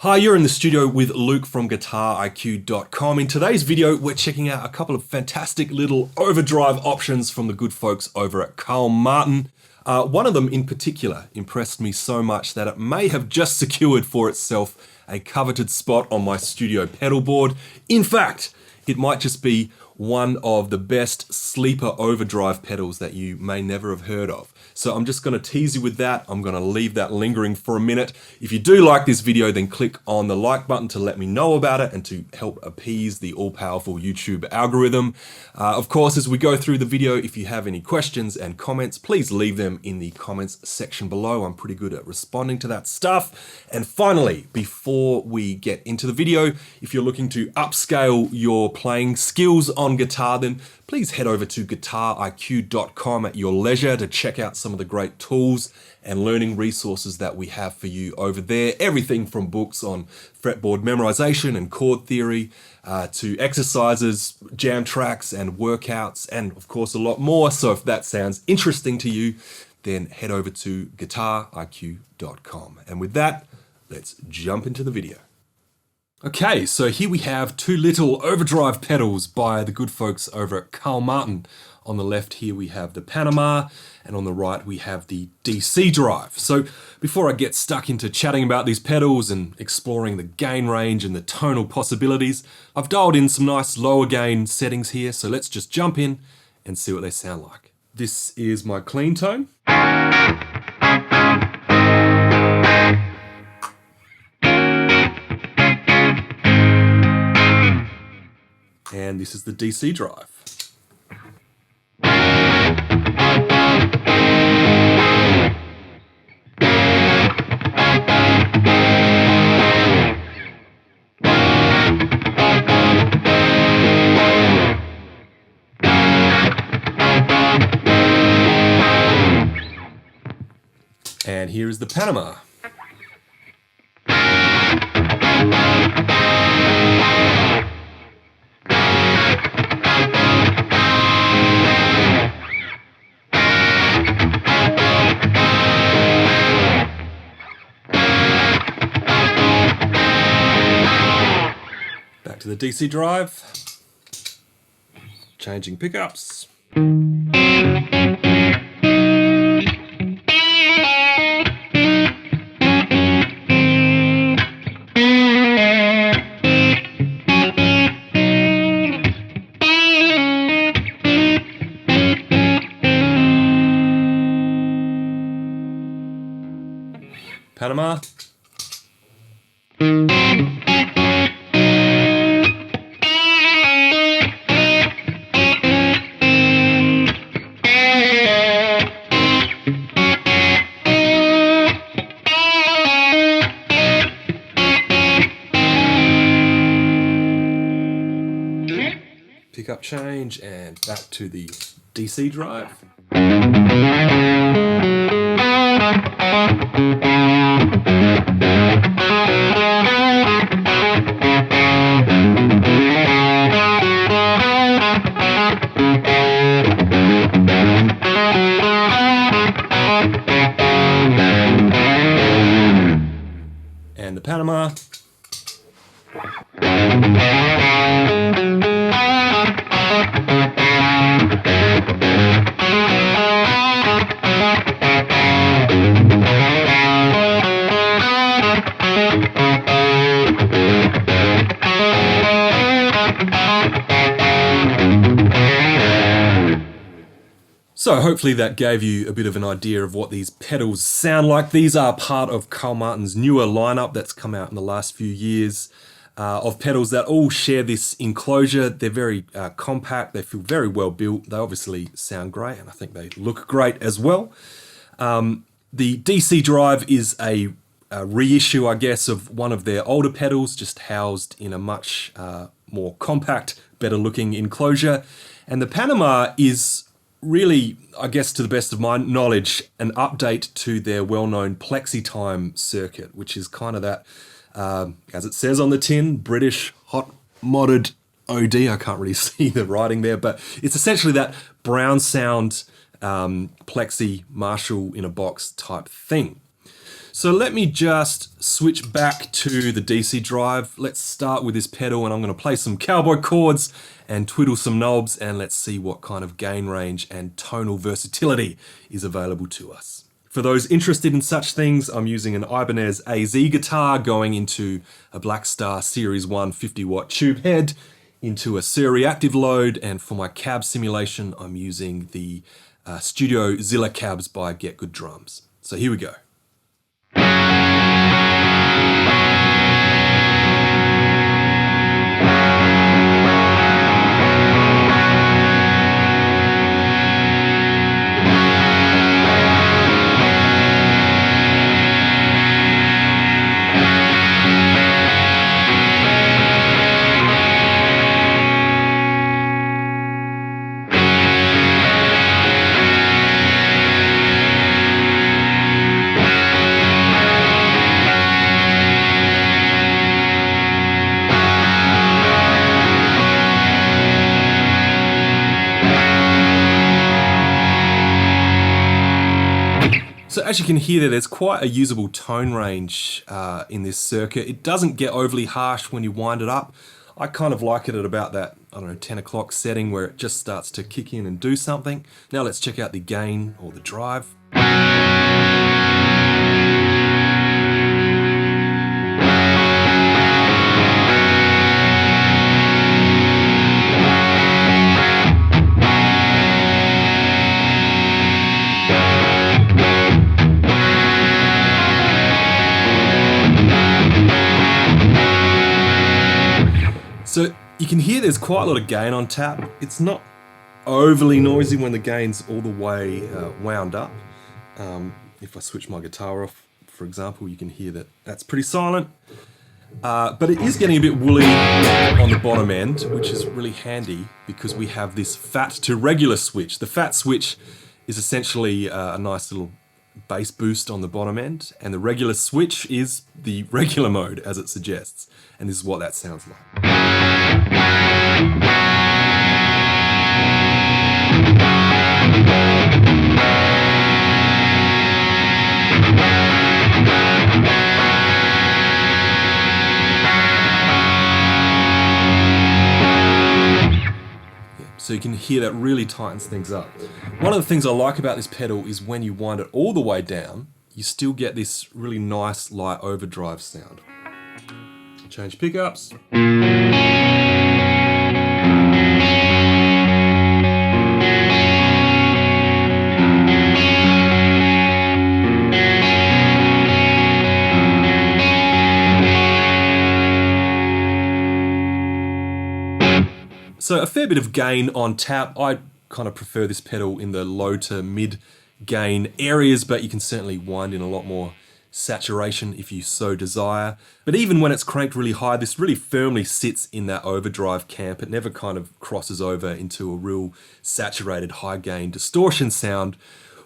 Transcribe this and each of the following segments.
Hi, you're in the studio with Luke from GuitarIQ.com. In today's video, we're checking out a couple of fantastic little overdrive options from the good folks over at Carl Martin. One of them in particular impressed me so much that it may have just secured for itself a coveted spot on my studio pedalboard. In fact, it might just be one of the best sleeper overdrive pedals that you may never have heard of. So I'm just going to tease you with that. I'm going to leave that lingering for a minute. If you do like this video, then click on the like button to let me know about it and to help appease the all-powerful YouTube algorithm. Of course, as we go through the video, if you have any questions and comments, please leave them in the comments section below. I'm pretty good at responding to that stuff. And finally, before we get into the video, if you're looking to upscale your playing skills on guitar, then please head over to GuitarIQ.com at your leisure to check out some of the great tools and learning resources that we have for you over there. Everything from books on fretboard memorization and chord theory to exercises, jam tracks and workouts, and of course a lot more. So if that sounds interesting to you, then head over to GuitarIQ.com. And with that, let's jump into the video. Okay, so here we have two little overdrive pedals by the good folks over at Carl Martin. On the left here we have the Panama, and on the right we have the DC drive. So before I get stuck into chatting about these pedals and exploring the gain range and the tonal possibilities, I've dialed in some nice lower gain settings here, so let's just jump in and see what they sound like. This is my clean tone. And this is the DC drive. And here is the Panama. Back to the DC drive, changing pickups. Panama. Pickup change and back to the DC drive. And the Panama. So hopefully that gave you a bit of an idea of what these pedals sound like. These are part of Carl Martin's newer lineup that's come out in the last few years of pedals that all share this enclosure. They're very compact, they feel very well built, they obviously sound great, and I think they look great as well. The DC drive is a reissue, I guess, of one of their older pedals, just housed in a much more compact, better looking enclosure. And the Panama is really, I guess to the best of my knowledge, an update to their well-known PlexiTone Circuit, which is kind of that, as it says on the tin, British hot modded OD. I can't really see the writing there, but it's essentially that brown sound Plexi Marshall in a box type thing. So let me just switch back to the DC drive. Let's start with this pedal and I'm going to play some cowboy chords and twiddle some knobs, and let's see what kind of gain range and tonal versatility is available to us. For those interested in such things, I'm using an Ibanez AZ guitar going into a Blackstar Series 1 50-watt tube head into a Reactive load, and for my cab simulation, I'm using the Studio Zilla cabs by Get Good Drums. So here we go. So as you can hear there's quite a usable tone range in this circuit. It doesn't get overly harsh when you wind it up. I kind of like it at about that, I don't know, 10 o'clock setting where it just starts to kick in and do something. Now let's check out the gain or the drive. So you can hear there's quite a lot of gain on tap. It's not overly noisy when the gain's all the way wound up. If I switch my guitar off, for example, you can hear that that's pretty silent. But it is getting a bit woolly on the bottom end, which is really handy because we have this fat to regular switch. The fat switch is essentially a nice little bass boost on the bottom end, and the regular switch is the regular mode as it suggests, and this is what that sounds like. So you can hear that really tightens things up. One of the things I like about this pedal is when you wind it all the way down, you still get this really nice light overdrive sound. Change pickups. So a fair bit of gain on tap. I kind of prefer this pedal in the low to mid gain areas, but you can certainly wind in a lot more saturation if you so desire. But even when it's cranked really high, this really firmly sits in that overdrive camp. It never kind of crosses over into a real saturated high gain distortion sound,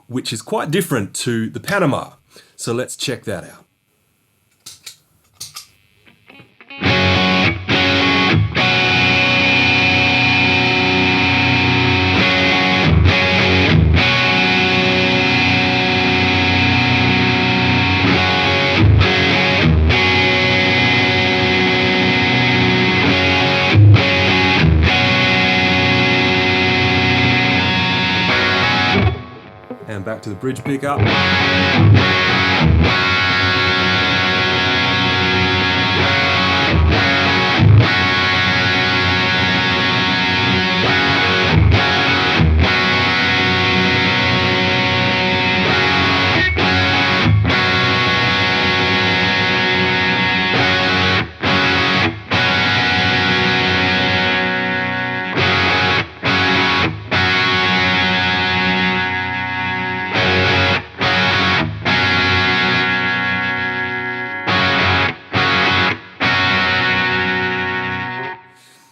which is quite different to the Panama. So let's check that out. And back to the bridge pickup.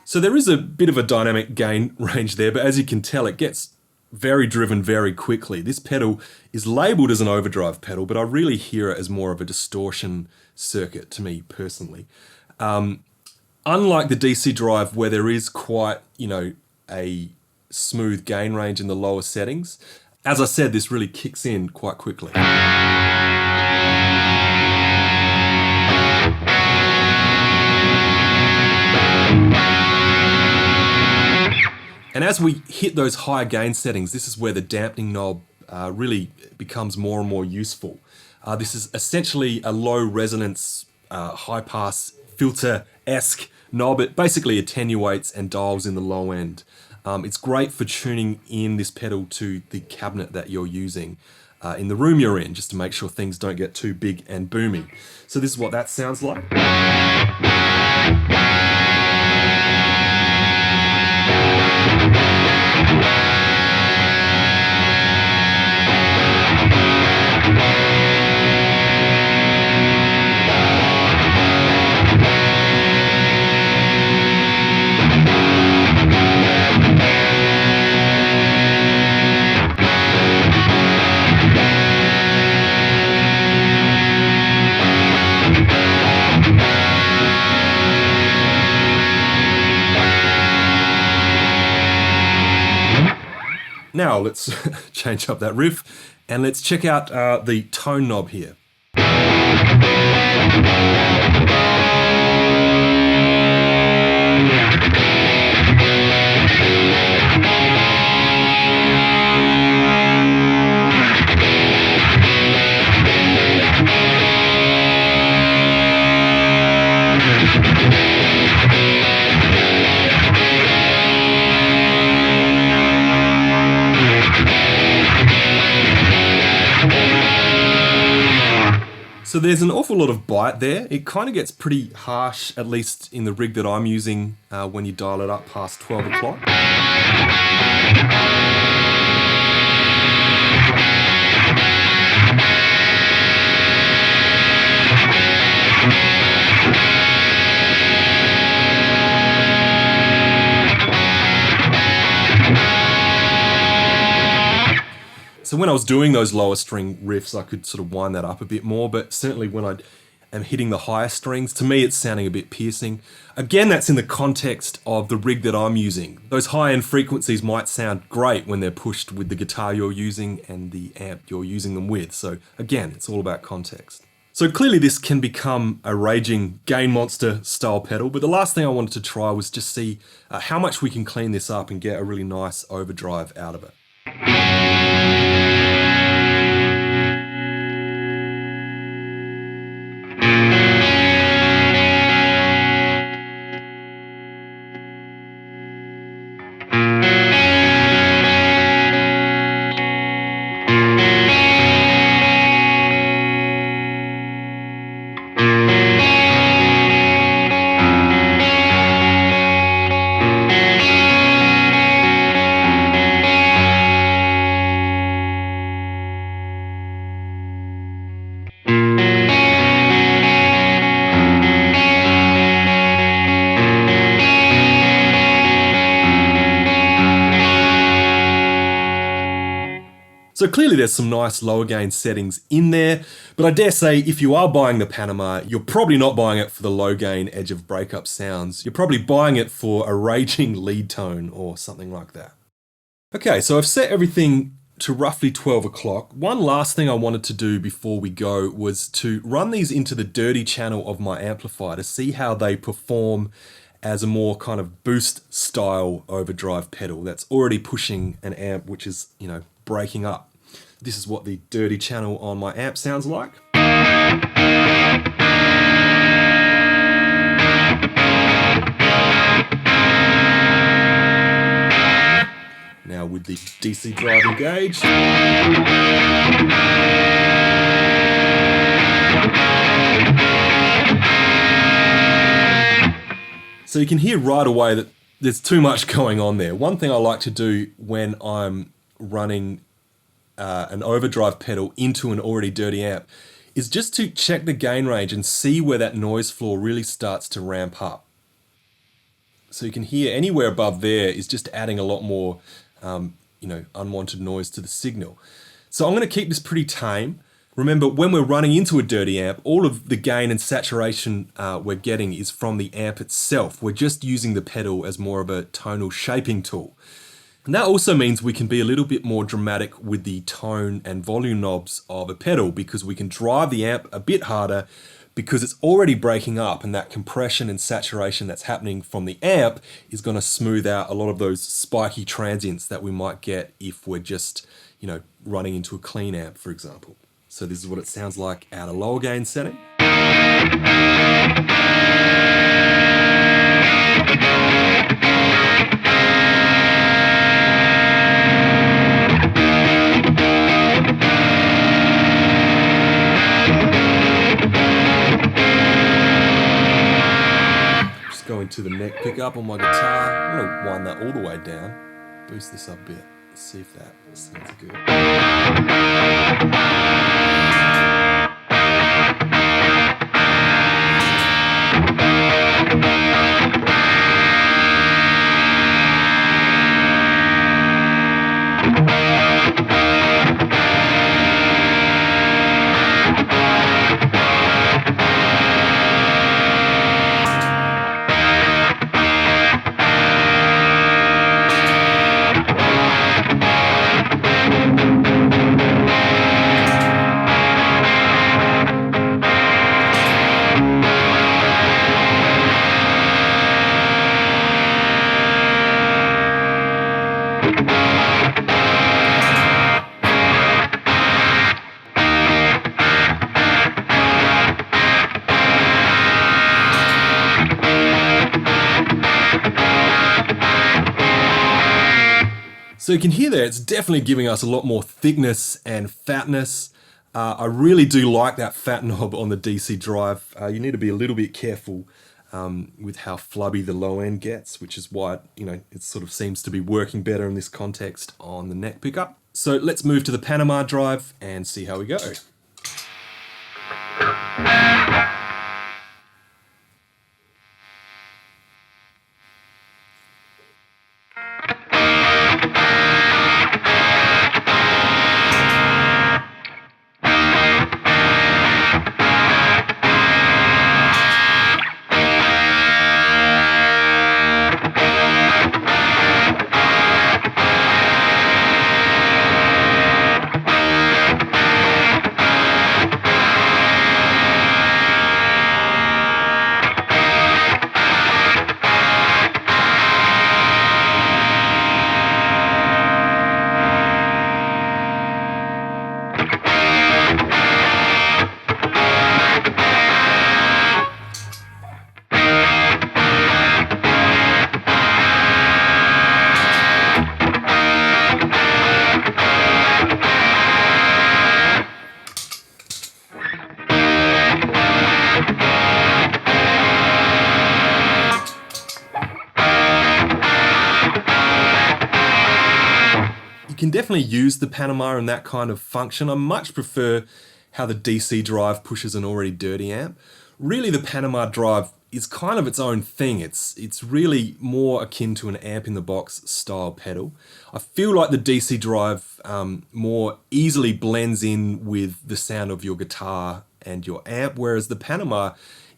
So there is a bit of a dynamic gain range there, but as you can tell, it gets very driven very quickly. This pedal is labeled as an overdrive pedal, but I really hear it as more of a distortion circuit to me personally. Unlike the DC drive where there is quite, a smooth gain range in the lower settings, as I said, this really kicks in quite quickly. And as we hit those higher gain settings, this is where the dampening knob really becomes more and more useful. This is essentially a low resonance, high pass filter-esque knob. It basically attenuates and dials in the low end. It's great for tuning in this pedal to the cabinet that you're using in the room you're in, just to make sure things don't get too big and boomy. So this is what that sounds like. Now let's change up that riff and let's check out the tone knob here. So there's an awful lot of bite there. It kind of gets pretty harsh, at least in the rig that I'm using, when you dial it up past 12 o'clock. So when I was doing those lower string riffs, I could sort of wind that up a bit more, but certainly when I am hitting the higher strings, to me it's sounding a bit piercing. Again, that's in the context of the rig that I'm using. Those high-end frequencies might sound great when they're pushed with the guitar you're using and the amp you're using them with. So again, it's all about context. So clearly this can become a raging gain monster style pedal, but the last thing I wanted to try was just see how much we can clean this up and get a really nice overdrive out of it. So clearly there's some nice lower gain settings in there, but I dare say if you are buying the Panama, you're probably not buying it for the low gain edge of breakup sounds. You're probably buying it for a raging lead tone or something like that. Okay, so I've set everything to roughly 12 o'clock. One last thing I wanted to do before we go was to run these into the dirty channel of my amplifier to see how they perform as a more kind of boost style overdrive pedal that's already pushing an amp which is, breaking up. This is what the dirty channel on my amp sounds like. Now with the DC drive engaged. So you can hear right away that there's too much going on there. One thing I like to do when I'm running an overdrive pedal into an already dirty amp is just to check the gain range and see where that noise floor really starts to ramp up. So you can hear anywhere above there is just adding a lot more unwanted noise to the signal. So I'm going to keep this pretty tame. Remember, when we're running into a dirty amp, all of the gain and saturation we're getting is from the amp itself. We're just using the pedal as more of a tonal shaping tool. And that also means we can be a little bit more dramatic with the tone and volume knobs of a pedal because we can drive the amp a bit harder, because it's already breaking up, and that compression and saturation that's happening from the amp is going to smooth out a lot of those spiky transients that we might get if we're just, running into a clean amp, for example. So this is what it sounds like at a lower gain setting. Just going to the neck pickup on my guitar. I'm going to wind that all the way down, boost this up a bit. Let's see if that sounds good. So you can hear there, it's definitely giving us a lot more thickness and fatness. I really do like that fat knob on the DC drive. You need to be a little bit careful with how flubby the low end gets, which is why it sort of seems to be working better in this context on the neck pickup. So let's move to the Panama drive and see how we go. Can definitely use the Panama in that kind of function. I much prefer how the DC drive pushes an already dirty amp. Really, the Panama drive is kind of its own thing. It's really more akin to an amp in the box style pedal. I feel like the DC drive more easily blends in with the sound of your guitar and your amp, whereas the Panama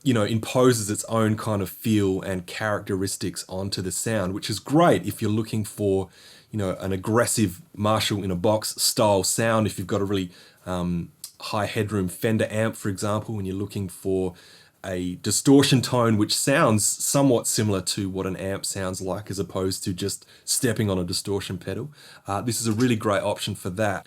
imposes its own kind of feel and characteristics onto the sound, which is great if you're looking for an aggressive Marshall in a box style sound. If you've got a really high headroom Fender amp, for example, and you're looking for a distortion tone which sounds somewhat similar to what an amp sounds like as opposed to just stepping on a distortion pedal, this is a really great option for that.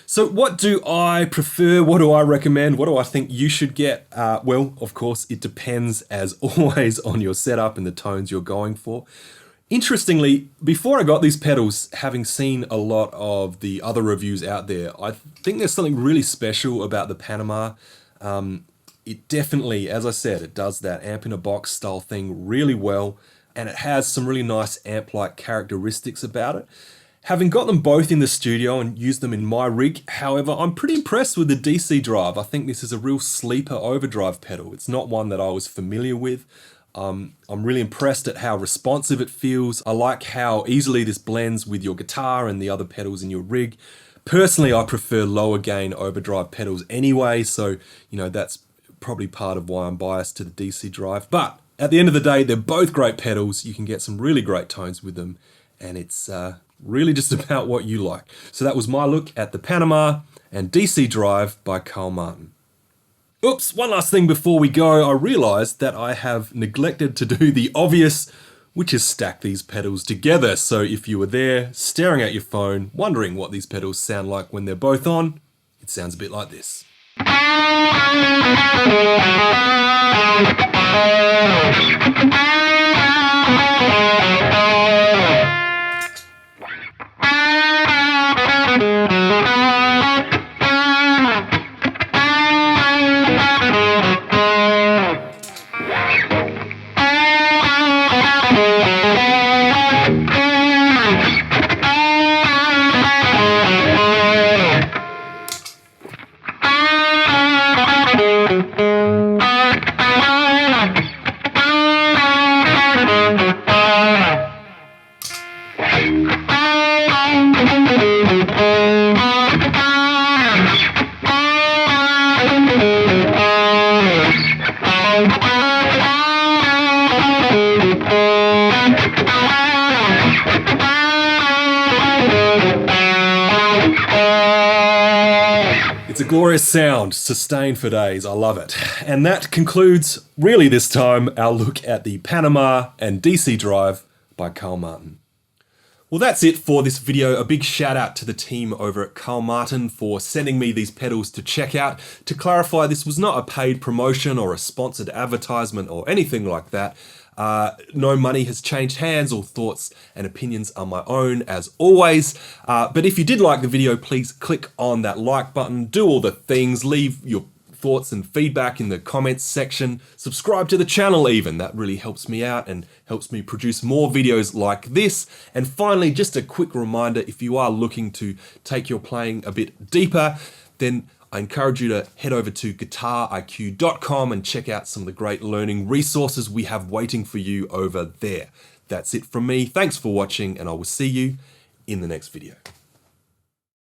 So what do I prefer? What do I recommend? What do I think you should get? Well, of course, it depends as always on your setup and the tones you're going for. Interestingly, before I got these pedals, having seen a lot of the other reviews out there, I think there's something really special about the Panama. It definitely, as I said, it does that amp in a box style thing really well, and it has some really nice amp-like characteristics about it. Having got them both in the studio and used them in my rig, however, I'm pretty impressed with the DC drive. I think this is a real sleeper overdrive pedal. It's not one that I was familiar with. I'm really impressed at how responsive it feels. I like how easily this blends with your guitar and the other pedals in your rig. Personally, I prefer lower gain overdrive pedals anyway, so that's probably part of why I'm biased to the DC drive. But at the end of the day, they're both great pedals. You can get some really great tones with them, and it's really just about what you like. So that was my look at the Panama and DC drive by Carl Martin. Oops, one last thing before we go. I realized that I have neglected to do the obvious, which is stack these pedals together. So if you were there staring at your phone, wondering what these pedals sound like when they're both on, it sounds a bit like this. It's a glorious sound, sustained for days, I love it. And that concludes, really this time, our look at the Panama and DC Drive by Carl Martin. Well, that's it for this video. A big shout out to the team over at Carl Martin for sending me these pedals to check out. To clarify, this was not a paid promotion or a sponsored advertisement or anything like that. No money has changed hands. All thoughts and opinions are my own as always. But if you did like the video, please click on that like button, do all the things, leave your thoughts and feedback in the comments section, subscribe to the channel even, that really helps me out and helps me produce more videos like this. And finally, just a quick reminder, if you are looking to take your playing a bit deeper, then I encourage you to head over to guitariq.com and check out some of the great learning resources we have waiting for you over there. That's it from me. Thanks for watching, and I will see you in the next video.